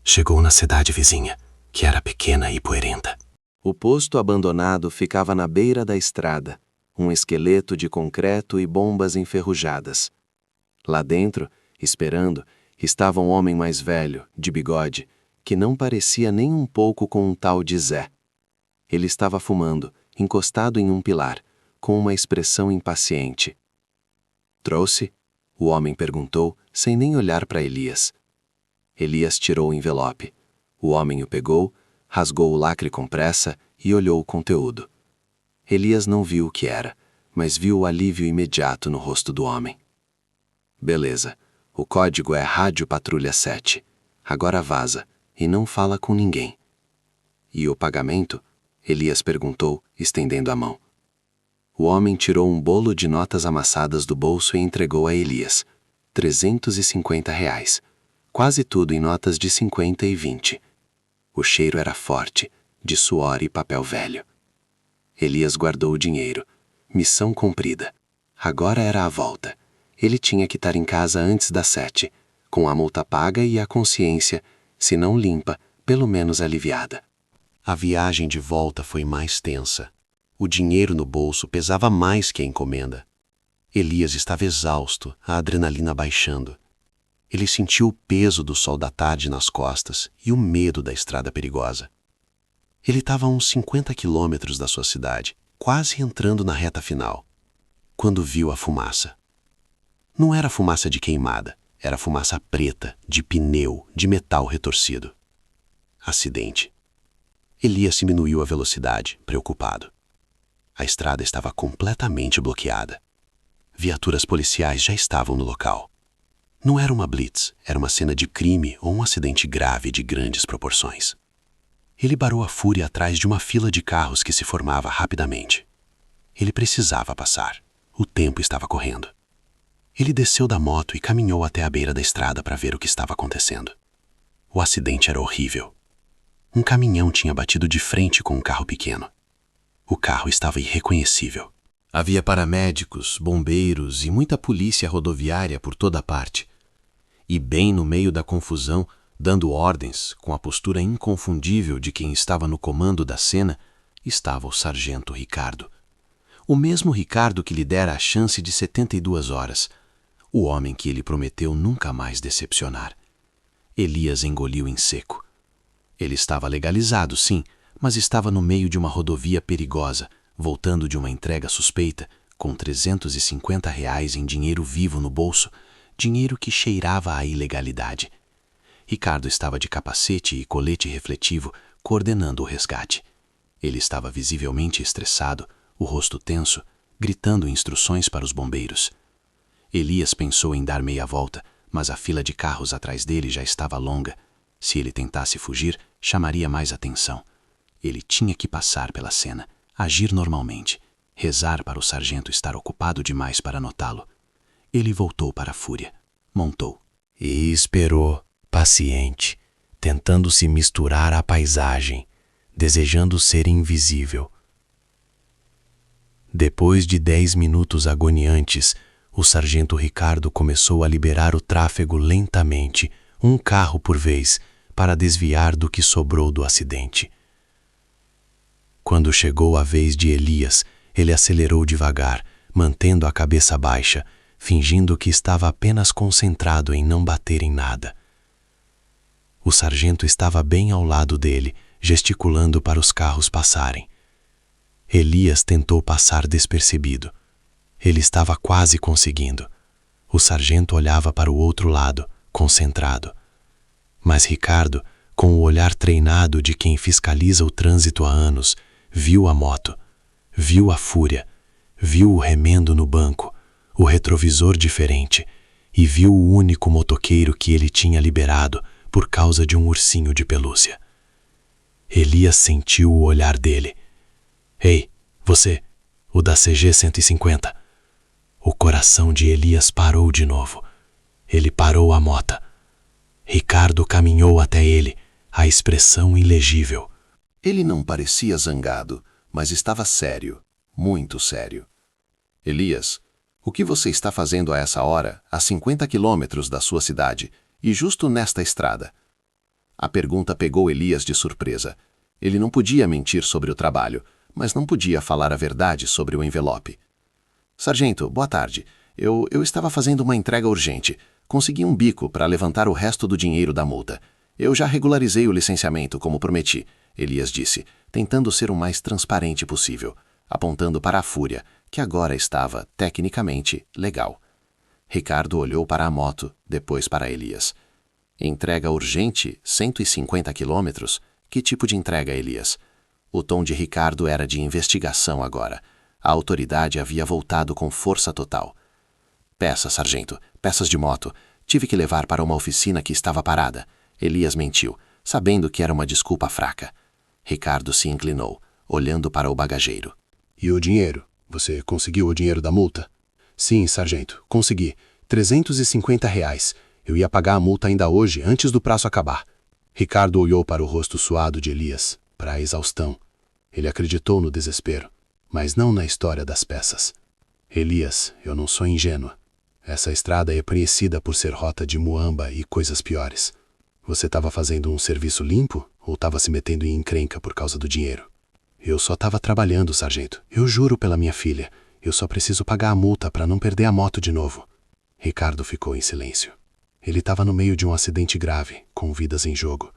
Speaker 1: Chegou na cidade vizinha, que era pequena e poeirenta.
Speaker 2: O posto abandonado ficava na beira da estrada, um esqueleto de concreto e bombas enferrujadas. Lá dentro, esperando, estava um homem mais velho, de bigode, que não parecia nem um pouco com um tal de Zé. Ele estava fumando, encostado em um pilar, com uma expressão impaciente. "Trouxe?" o homem perguntou, sem nem olhar para Elias. Elias tirou o envelope. O homem o pegou, rasgou o lacre com pressa e olhou o conteúdo. Elias não viu o que era, mas viu o alívio imediato no rosto do homem. "Beleza, o código é Rádio Patrulha 7. Agora vaza e não fala com ninguém." "E o pagamento?" Elias perguntou, estendendo a mão. O homem tirou um bolo de notas amassadas do bolso e entregou a Elias. R$ 350. Quase tudo em notas de 50 e 20. O cheiro era forte, de suor e papel velho. Elias guardou o dinheiro. Missão cumprida. Agora era a volta. Ele tinha que estar em casa antes das 7, com a multa paga e a consciência, se não limpa, pelo menos aliviada.
Speaker 1: A viagem de volta foi mais tensa. O dinheiro no bolso pesava mais que a encomenda. Elias estava exausto, a adrenalina baixando. Ele sentiu o peso do sol da tarde nas costas e o medo da estrada perigosa. Ele estava a uns 50 quilômetros da sua cidade, quase entrando na reta final, quando viu a fumaça. Não era fumaça de queimada, era fumaça preta, de pneu, de metal retorcido. Acidente. Elias diminuiu a velocidade, preocupado. A estrada estava completamente bloqueada. Viaturas policiais já estavam no local. Não era uma blitz, era uma cena de crime ou um acidente grave de grandes proporções. Ele barou a Fúria atrás de uma fila de carros que se formava rapidamente. Ele precisava passar. O tempo estava correndo. Ele desceu da moto e caminhou até a beira da estrada para ver o que estava acontecendo. O acidente era horrível. Um caminhão tinha batido de frente com um carro pequeno. O carro estava irreconhecível.
Speaker 3: Havia paramédicos, bombeiros e muita polícia rodoviária por toda parte. E bem no meio da confusão, dando ordens, com a postura inconfundível de quem estava no comando da cena,
Speaker 1: estava o sargento Ricardo. O mesmo Ricardo que lhe dera a chance de 72 horas. O homem que ele prometeu nunca mais decepcionar. Elias engoliu em seco. Ele estava legalizado, sim, mas estava no meio de uma rodovia perigosa, voltando de uma entrega suspeita, com R$ 350 em dinheiro vivo no bolso, dinheiro que cheirava a ilegalidade. Ricardo estava de capacete e colete refletivo, coordenando o resgate. Ele estava visivelmente estressado, o rosto tenso, gritando instruções para os bombeiros. Elias pensou em dar meia volta, mas a fila de carros atrás dele já estava longa. Se ele tentasse fugir, chamaria mais atenção. Ele tinha que passar pela cena, agir normalmente, rezar para o sargento estar ocupado demais para notá-lo. Ele voltou para a Fúria, montou. E esperou, paciente, tentando se misturar à paisagem, desejando ser invisível. Depois de 10 minutos agoniantes, o sargento Ricardo começou a liberar o tráfego lentamente, um carro por vez, para desviar do que sobrou do acidente. Quando chegou a vez de Elias, ele acelerou devagar, mantendo a cabeça baixa, fingindo que estava apenas concentrado em não bater em nada. O sargento estava bem ao lado dele, gesticulando para os carros passarem. Elias tentou passar despercebido. Ele estava quase conseguindo. O sargento olhava para o outro lado, concentrado. Mas Ricardo, com o olhar treinado de quem fiscaliza o trânsito há anos, viu a moto, viu a Fúria, viu o remendo no banco, o retrovisor diferente, e viu o único motoqueiro que ele tinha liberado por causa de um ursinho de pelúcia. Elias sentiu o olhar dele. Ei, você, o da CG 150. O coração de Elias parou de novo. Ele parou a mota. Ricardo caminhou até ele, a expressão ilegível.
Speaker 2: Ele não parecia zangado, mas estava sério, muito sério. Elias, o que você está fazendo a essa hora, a 50 quilômetros da sua cidade, e justo nesta estrada? A pergunta pegou Elias de surpresa. Ele não podia mentir sobre o trabalho, mas não podia falar a verdade sobre o envelope. Sargento, boa tarde. Eu estava fazendo uma entrega urgente. Consegui um bico para levantar o resto do dinheiro da multa. Eu já regularizei o licenciamento, como prometi, Elias disse, tentando ser o mais transparente possível, apontando para a Fúria, que agora estava, tecnicamente, legal. Ricardo olhou para a moto, depois para Elias. Entrega urgente, 150 quilômetros? Que tipo de entrega, Elias? O tom de Ricardo era de investigação agora. A autoridade havia voltado com força total. Peças, sargento, peças de moto. Tive que levar para uma oficina que estava parada. Elias mentiu, sabendo que era uma desculpa fraca. Ricardo se inclinou, olhando para o bagageiro.
Speaker 1: E o dinheiro? Você conseguiu o dinheiro da multa? Sim, sargento, consegui. R$ 350. Eu ia pagar a multa ainda hoje, antes do prazo acabar. Ricardo olhou para o rosto suado de Elias, para a exaustão. Ele acreditou no desespero, mas não na história das peças. Elias, eu não sou ingênua. Essa estrada é conhecida por ser rota de muamba e coisas piores. Você estava fazendo um serviço limpo ou estava se metendo em encrenca por causa do dinheiro? Eu só estava trabalhando, sargento. Eu juro pela minha filha. Eu só preciso pagar a multa para não perder a moto de novo. Ricardo ficou em silêncio. Ele estava no meio de um acidente grave, com vidas em jogo.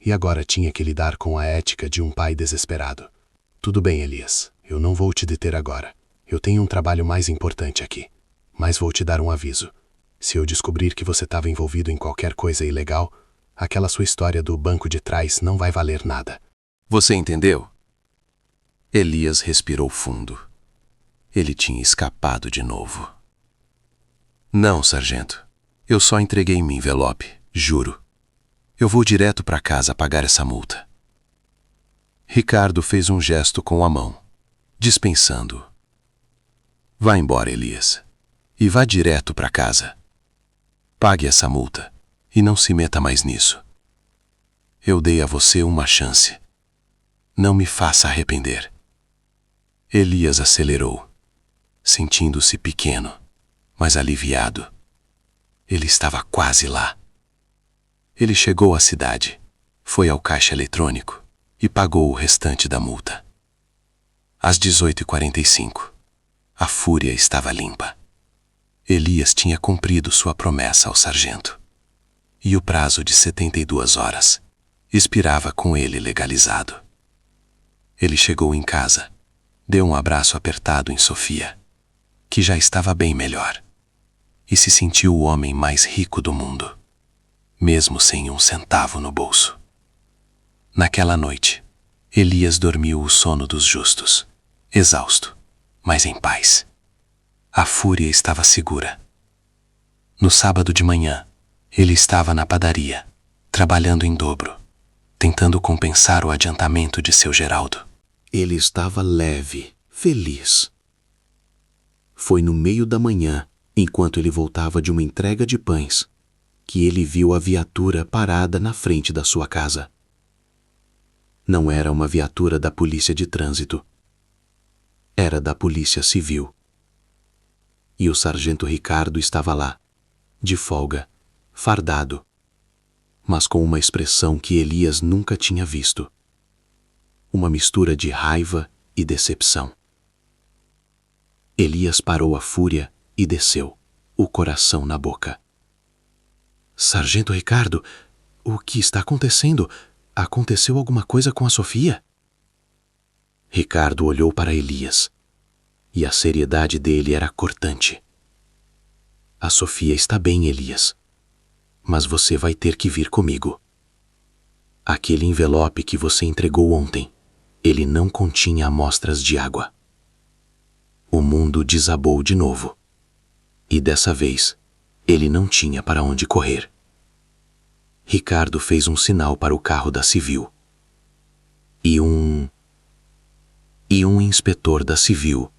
Speaker 1: E agora tinha que lidar com a ética de um pai desesperado. Tudo bem, Elias. Eu não vou te deter agora. Eu tenho um trabalho mais importante aqui. Mas vou te dar um aviso. Se eu descobrir que você estava envolvido em qualquer coisa ilegal, aquela sua história do banco de trás não vai valer nada.
Speaker 3: Você entendeu? Elias respirou fundo. Ele tinha escapado de novo. Não, sargento. Eu só entreguei meu envelope, juro. Eu vou direto para casa pagar essa multa. Ricardo fez um gesto com a mão, dispensando-o. Vá embora, Elias, e vá direto para casa. Pague essa multa e não se meta mais nisso. Eu dei a você uma chance. Não me faça arrepender. Elias acelerou, sentindo-se pequeno, mas aliviado. Ele estava quase lá. Ele chegou à cidade, foi ao caixa eletrônico e pagou o restante da multa.
Speaker 1: Às 18h45, a fúria estava limpa. Elias tinha cumprido sua promessa ao sargento. E o prazo de 72 horas expirava com ele legalizado. Ele chegou em casa, deu um abraço apertado em Sofia, que já estava bem melhor, e se sentiu o homem mais rico do mundo, mesmo sem um centavo no bolso. Naquela noite, Elias dormiu o sono dos justos, exausto, mas em paz. A fúria estava segura. No sábado de manhã, ele estava na padaria, trabalhando em dobro, tentando compensar o adiantamento de seu Geraldo.
Speaker 6: Ele estava leve, feliz. Foi no meio da manhã, enquanto ele voltava de uma entrega de pães, que ele viu a viatura parada na frente da sua casa. Não era uma viatura da polícia de trânsito. Era da polícia civil. E o sargento Ricardo estava lá, de folga, fardado, mas com uma expressão que Elias nunca tinha visto. Uma mistura de raiva e decepção. Elias parou a fúria e desceu, o coração na boca. Sargento Ricardo, o que está acontecendo? Aconteceu alguma coisa com a Sofia? Ricardo olhou para Elias, e a seriedade dele era cortante. A Sofia está bem, Elias, mas você vai ter que vir comigo. Aquele envelope que você entregou ontem, ele não continha amostras de água. O mundo desabou de novo. E dessa vez, ele não tinha para onde correr. Ricardo fez um sinal para o carro da civil. E um inspetor da civil,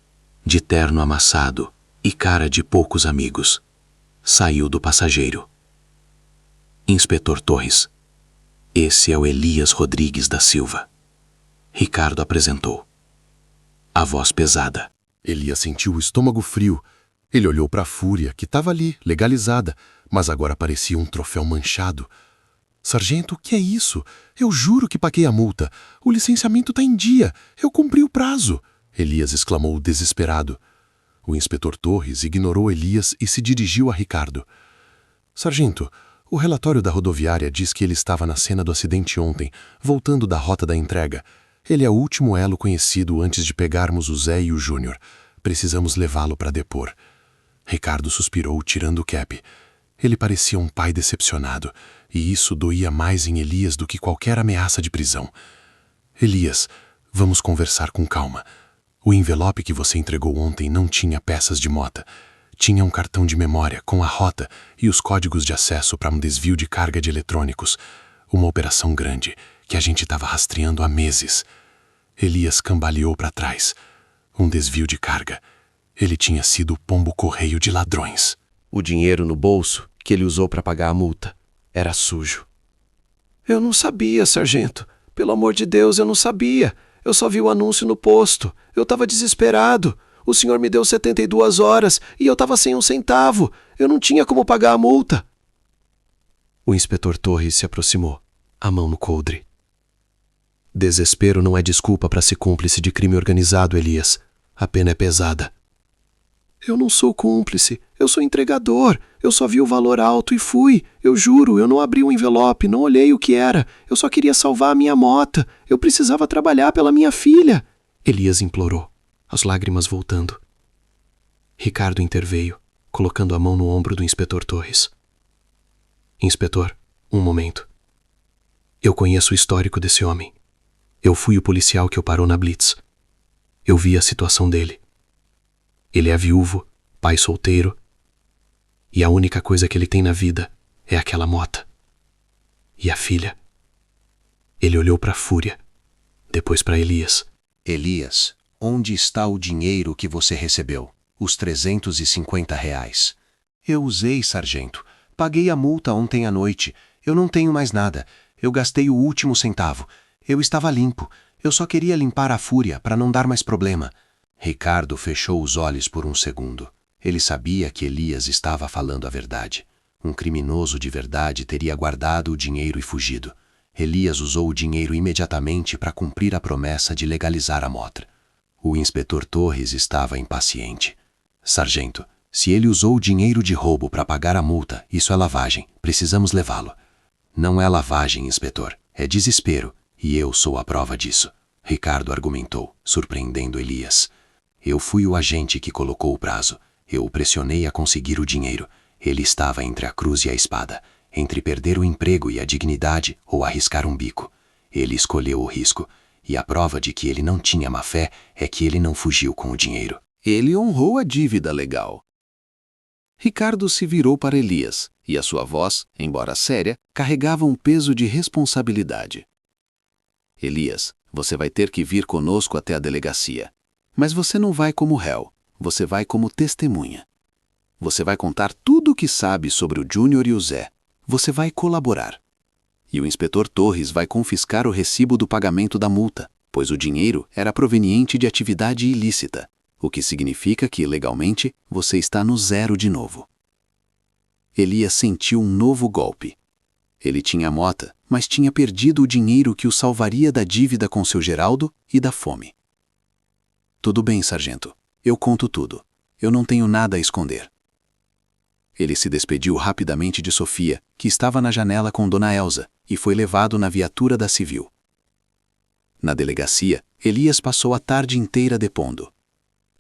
Speaker 6: de terno amassado e cara de poucos amigos, saiu do passageiro. Inspetor Torres, esse é o Elias Rodrigues da Silva. Ricardo apresentou. A voz pesada.
Speaker 5: Elias sentiu o estômago frio. Ele olhou para a fúria, que estava ali, legalizada, mas agora parecia um troféu manchado. Sargento, o que é isso? Eu juro que paguei a multa. O licenciamento está em dia. Eu cumpri o prazo. Elias exclamou desesperado. O inspetor Torres ignorou Elias e se dirigiu a Ricardo. Sargento, o relatório da rodoviária diz que ele estava na cena do acidente ontem, voltando da rota da entrega. Ele é o último elo conhecido antes de pegarmos o Zé e o Júnior. Precisamos levá-lo para depor. Ricardo suspirou, tirando o cap. Ele parecia um pai decepcionado, e isso doía mais em Elias do que qualquer ameaça de prisão. Elias, vamos conversar com calma. O envelope que você entregou ontem não tinha peças de mota. Tinha um cartão de memória com a rota e os códigos de acesso para um desvio de carga de eletrônicos. Uma operação grande que a gente estava rastreando há meses. Elias cambaleou para trás. Um desvio de carga. Ele tinha sido o pombo-correio de ladrões.
Speaker 6: O dinheiro no bolso que ele usou para pagar a multa era sujo. Eu não sabia, sargento. Pelo amor de Deus, eu não sabia. Eu só vi o anúncio no posto. Eu estava desesperado. O senhor me deu 72 horas e eu estava sem um centavo. Eu não tinha como pagar a multa. O inspetor Torres se aproximou, a mão no coldre. Desespero não é desculpa para ser cúmplice de crime organizado, Elias. A pena é pesada. Eu não sou cúmplice. Eu sou entregador. Eu só vi o valor alto e fui. Eu juro, eu não abri o envelope, não olhei o que era. Eu só queria salvar a minha mota. Eu precisava trabalhar pela minha filha. Elias implorou, as lágrimas voltando. Ricardo interveio, colocando a mão no ombro do inspetor Torres. Inspetor, um momento. Eu conheço o histórico desse homem. Eu fui o policial que o parou na Blitz. Eu vi a situação dele. Ele é viúvo, pai solteiro, e a única coisa que ele tem na vida é aquela mota. E a filha. Ele olhou para a fúria, depois para Elias.
Speaker 10: Elias, onde está o dinheiro que você recebeu? Os R$350. Eu usei, sargento. Paguei a multa ontem à noite. Eu não tenho mais nada. Eu gastei o último centavo. Eu estava limpo. Eu só queria limpar a fúria para não dar mais problema. Ricardo fechou os olhos por um segundo. Ele sabia que Elias estava falando a verdade. Um criminoso de verdade teria guardado o dinheiro e fugido. Elias usou o dinheiro imediatamente para cumprir a promessa de legalizar a mota. O inspetor Torres estava impaciente. Sargento, se ele usou o dinheiro de roubo para pagar a multa, isso é lavagem. Precisamos levá-lo. Não é lavagem, inspetor. É desespero. E eu sou a prova disso. Ricardo argumentou, surpreendendo Elias. Eu fui o agente que colocou o prazo. Eu o pressionei a conseguir o dinheiro. Ele estava entre a cruz e a espada, entre perder o emprego e a dignidade ou arriscar um bico. Ele escolheu o risco, e a prova de que ele não tinha má fé é que ele não fugiu com o dinheiro.
Speaker 6: Ele honrou a dívida legal. Ricardo se virou para Elias, e a sua voz, embora séria, carregava um peso de responsabilidade. Elias, você vai ter que vir conosco até a delegacia. Mas você não vai como réu, você vai como testemunha. Você vai contar tudo o que sabe sobre o Júnior e o Zé. Você vai colaborar. E o inspetor Torres vai confiscar o recibo do pagamento da multa, pois o dinheiro era proveniente de atividade ilícita, o que significa que, legalmente, você está no zero de novo. Elias sentiu um novo golpe. Ele tinha a mota, mas tinha perdido o dinheiro que o salvaria da dívida com seu Geraldo e da fome. Tudo bem, sargento. Eu conto tudo. Eu não tenho nada a esconder. Ele se despediu rapidamente de Sofia, que estava na janela com Dona Elza, e foi levado na viatura da civil. Na delegacia, Elias passou a tarde inteira depondo.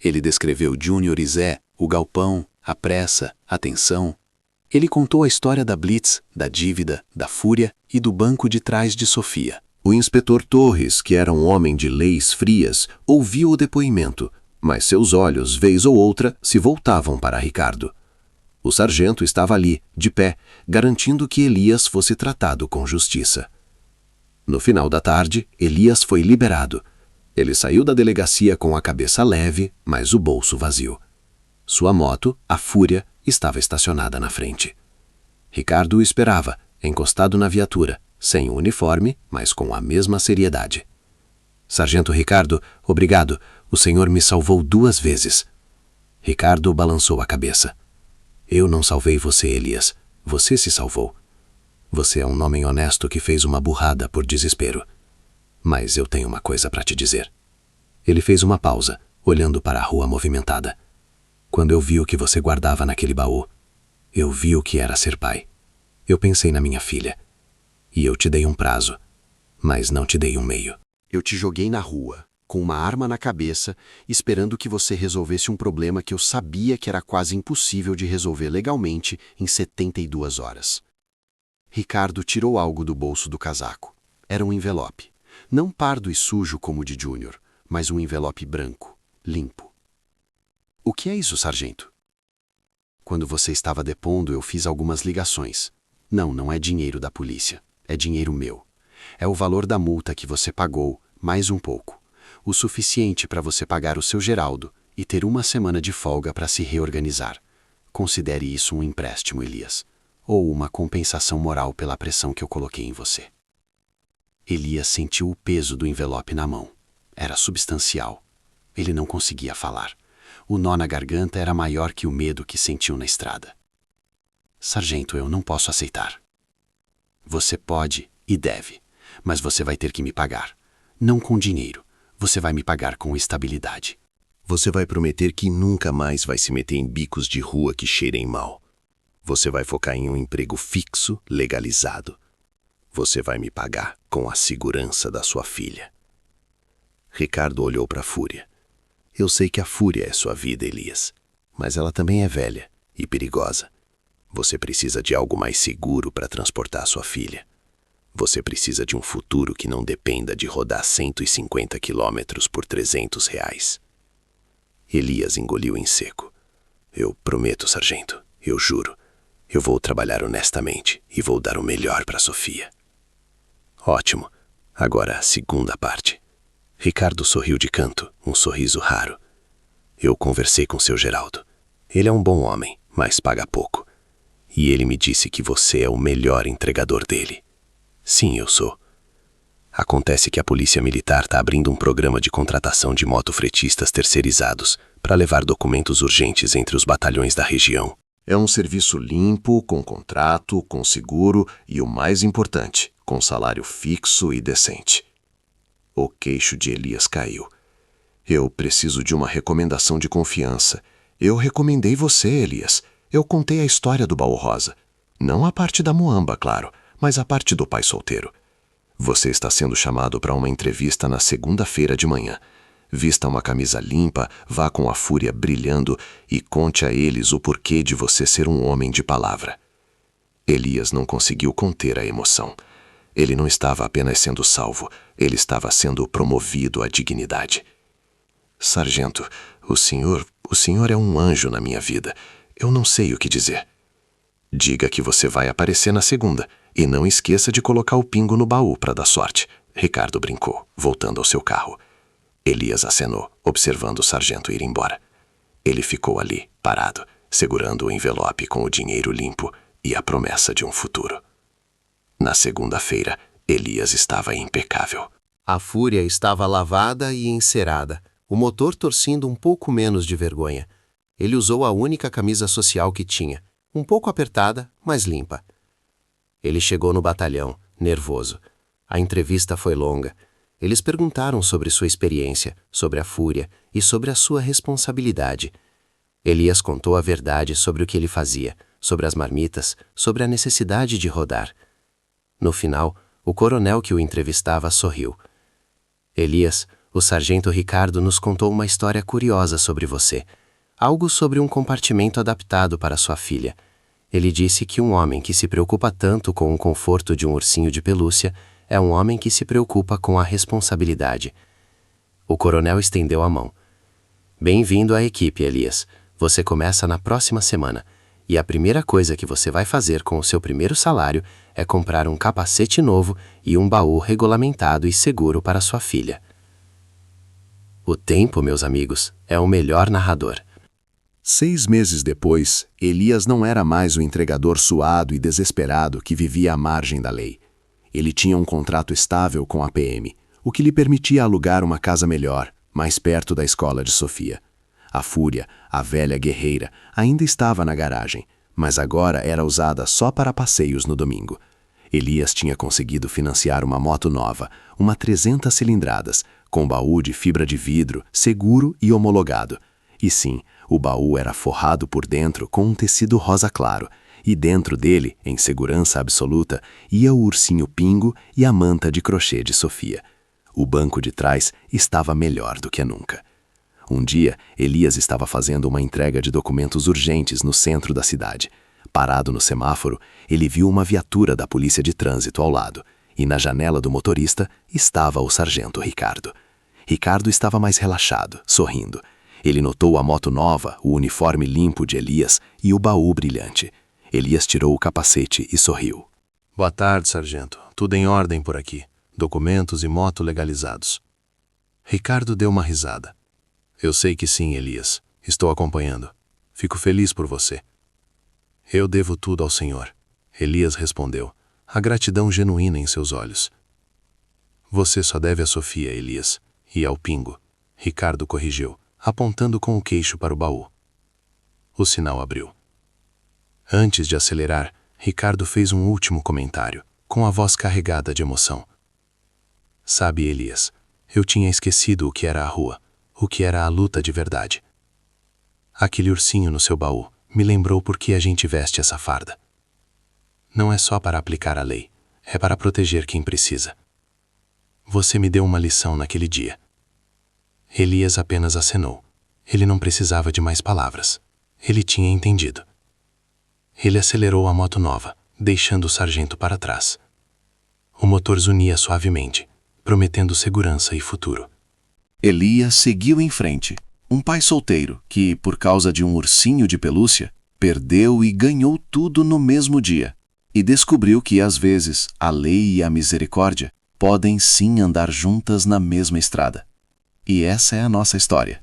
Speaker 6: Ele descreveu Júnior e Zé, o galpão, a pressa, a tensão. Ele contou a história da Blitz, da dívida, da fúria e do banco de trás de Sofia.
Speaker 1: O inspetor Torres, que era um homem de leis frias, ouviu o depoimento, mas seus olhos, vez ou outra, se voltavam para Ricardo. O sargento estava ali, de pé, garantindo que Elias fosse tratado com justiça. No final da tarde, Elias foi liberado. Ele saiu da delegacia com a cabeça leve, mas o bolso vazio. Sua moto, a Fúria, estava estacionada na frente. Ricardo o esperava, encostado na viatura, sem o uniforme, mas com a mesma seriedade. Sargento Ricardo, obrigado. O senhor me salvou 2 vezes. Ricardo balançou a cabeça. Eu não salvei você, Elias. Você se salvou. Você é um homem honesto que fez uma burrada por desespero. Mas eu tenho uma coisa para te dizer. Ele fez uma pausa, olhando para a rua movimentada. Quando eu vi o que você guardava naquele baú, eu vi o que era ser pai. Eu pensei na minha filha. E eu te dei um prazo, mas não te dei um meio.
Speaker 10: Eu te joguei na rua, com uma arma na cabeça, esperando que você resolvesse um problema que eu sabia que era quase impossível de resolver legalmente em 72 horas. Ricardo tirou algo do bolso do casaco. Era um envelope. Não pardo e sujo como o de Júnior, mas um envelope branco, limpo. O que é isso, sargento? Quando você estava depondo, eu fiz algumas ligações. Não é dinheiro da polícia. É dinheiro meu. É o valor da multa que você pagou, mais um pouco. O suficiente para você pagar o seu Geraldo e ter 1 semana de folga para se reorganizar. Considere isso um empréstimo, Elias. Ou uma compensação moral pela pressão que eu coloquei em você. Elias sentiu o peso do envelope na mão. Era substancial. Ele não conseguia falar. O nó na garganta era maior que o medo que sentiu na estrada. Sargento, eu não posso aceitar. Você pode e deve, mas você vai ter que me pagar. Não com dinheiro. Você vai me pagar com estabilidade.
Speaker 1: Você vai prometer que nunca mais vai se meter em bicos de rua que cheirem mal. Você vai focar em um emprego fixo, legalizado. Você vai me pagar com a segurança da sua filha. Ricardo olhou para a Fúria. Eu sei que a Fúria é sua vida, Elias, mas ela também é velha e perigosa. Você precisa de algo mais seguro para transportar sua filha. Você precisa de um futuro que não dependa de rodar 150 quilômetros por R$300. Elias engoliu em seco. Eu prometo, sargento, eu juro. Eu vou trabalhar honestamente e vou dar o melhor para Sofia. Ótimo. Agora a segunda parte. Ricardo sorriu de canto, um sorriso raro. Eu conversei com seu Geraldo. Ele é um bom homem, mas paga pouco. E ele me disse que você é o melhor entregador dele. Sim, eu sou. Acontece que a Polícia Militar está abrindo um programa de contratação de motofretistas terceirizados para levar documentos urgentes entre os batalhões da região.
Speaker 10: É um serviço limpo, com contrato, com seguro e, o mais importante, com salário fixo e decente. O queixo de Elias caiu.
Speaker 9: Eu preciso de uma recomendação de confiança. Eu recomendei você, Elias. Eu contei a história do baú rosa. Não a parte da muamba, claro, mas a parte do pai solteiro. Você está sendo chamado para uma entrevista na segunda-feira de manhã. Vista uma camisa limpa, vá com a fúria brilhando e conte a eles o porquê de você ser um homem de palavra. Elias não conseguiu conter a emoção. Ele não estava apenas sendo salvo, ele estava sendo promovido à dignidade. Sargento, o senhor é um anjo na minha vida. Eu não sei o que dizer. Diga que você vai aparecer na segunda e não esqueça de colocar o pingo no baú para dar sorte. Ricardo brincou, voltando ao seu carro. Elias acenou, observando o sargento ir embora. Ele ficou ali, parado, segurando o envelope com o dinheiro limpo e a promessa de um futuro. Na segunda-feira, Elias estava impecável.
Speaker 1: A fúria estava lavada e encerada, o motor torcendo um pouco menos de vergonha. Ele usou a única camisa social que tinha, um pouco apertada, mas limpa. Ele chegou no batalhão, nervoso. A entrevista foi longa. Eles perguntaram sobre sua experiência, sobre a fúria e sobre a sua responsabilidade. Elias contou a verdade sobre o que ele fazia, sobre as marmitas, sobre a necessidade de rodar. No final, o coronel que o entrevistava sorriu. Elias, o sargento Ricardo nos contou uma história curiosa sobre você. Algo sobre um compartimento adaptado para sua filha. Ele disse que um homem que se preocupa tanto com o conforto de um ursinho de pelúcia é um homem que se preocupa com a responsabilidade. O coronel estendeu a mão. Bem-vindo à equipe, Elias. Você começa na próxima semana. E a primeira coisa que você vai fazer com o seu primeiro salário é comprar um capacete novo e um baú regulamentado e seguro para sua filha. O tempo, meus amigos, é o melhor narrador.
Speaker 5: 6 meses depois, Elias não era mais o entregador suado e desesperado que vivia à margem da lei. Ele tinha um contrato estável com a PM, o que lhe permitia alugar uma casa melhor, mais perto da escola de Sofia. A Fúria, a velha guerreira, ainda estava na garagem, mas agora era usada só para passeios no domingo. Elias tinha conseguido financiar uma moto nova, uma 300 cilindradas, com baú de fibra de vidro, seguro e homologado. E sim, o baú era forrado por dentro com um tecido rosa claro, e dentro dele, em segurança absoluta, ia o ursinho Pingo e a manta de crochê de Sofia. O banco de trás estava melhor do que nunca. Um dia, Elias estava fazendo uma entrega de documentos urgentes no centro da cidade. Parado no semáforo, ele viu uma viatura da polícia de trânsito ao lado, e na janela do motorista estava o sargento Ricardo. Ricardo estava mais relaxado, sorrindo. Ele notou a moto nova, o uniforme limpo de Elias e o baú brilhante. Elias tirou o capacete e sorriu.
Speaker 4: Boa tarde, sargento. Tudo em ordem por aqui. Documentos e moto legalizados. Ricardo deu uma risada. Eu sei que sim, Elias. Estou acompanhando. Fico feliz por você. Eu devo tudo ao Senhor. Elias respondeu, a gratidão genuína em seus olhos. Você só deve a Sofia, Elias, e ao Pingo. Ricardo corrigiu, apontando com o queixo para o baú. O sinal abriu. Antes de acelerar, Ricardo fez um último comentário, com a voz carregada de emoção. Sabe, Elias, eu tinha esquecido o que era a rua, o que era a luta de verdade. Aquele ursinho no seu baú me lembrou por que a gente veste essa farda. Não é só para aplicar a lei, é para proteger quem precisa. Você me deu uma lição naquele dia. Elias apenas acenou. Ele não precisava de mais palavras. Ele tinha entendido. Ele acelerou a moto nova, deixando o sargento para trás. O motor zunia suavemente, prometendo segurança e futuro.
Speaker 2: Elias seguiu em frente, um pai solteiro que, por causa de um ursinho de pelúcia, perdeu e ganhou tudo no mesmo dia, e descobriu que, às vezes, a lei e a misericórdia podem sim andar juntas na mesma estrada. E essa é a nossa história.